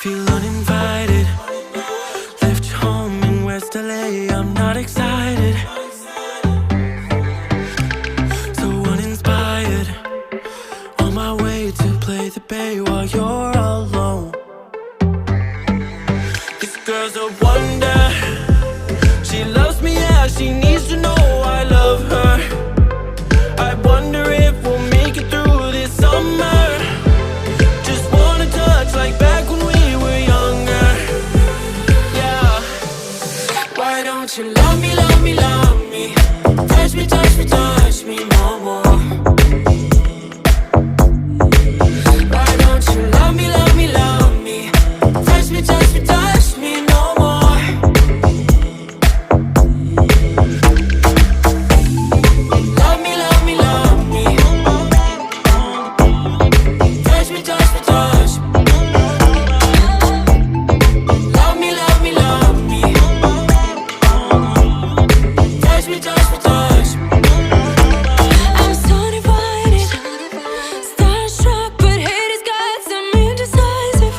Feel uninvited. Left home in West LA, I'm not excited. So uninspired. On my way to play the bay while you're alone. This girl's a wonder. She loves me, yeah, she needs to know I love her. I wonder if we'll make it through this summer. Just wanna touch like back when we were younger. Yeah. Why don't you love me, love me, love me? Touch me, touch me, touch me no more. Why don't you love me, love me, love me? Touch me, touch me, touch me no more. Love me, love me, love me. Touch me, touch me, touch me. Love me, love me, love me. Touch me, touch me, touch me. I'm so divided, starstruck, but haters got some indecisive.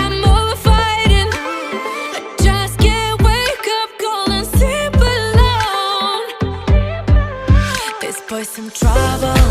I'm over fighting, I just can't wake up cold and sleep alone. This boy's some trouble.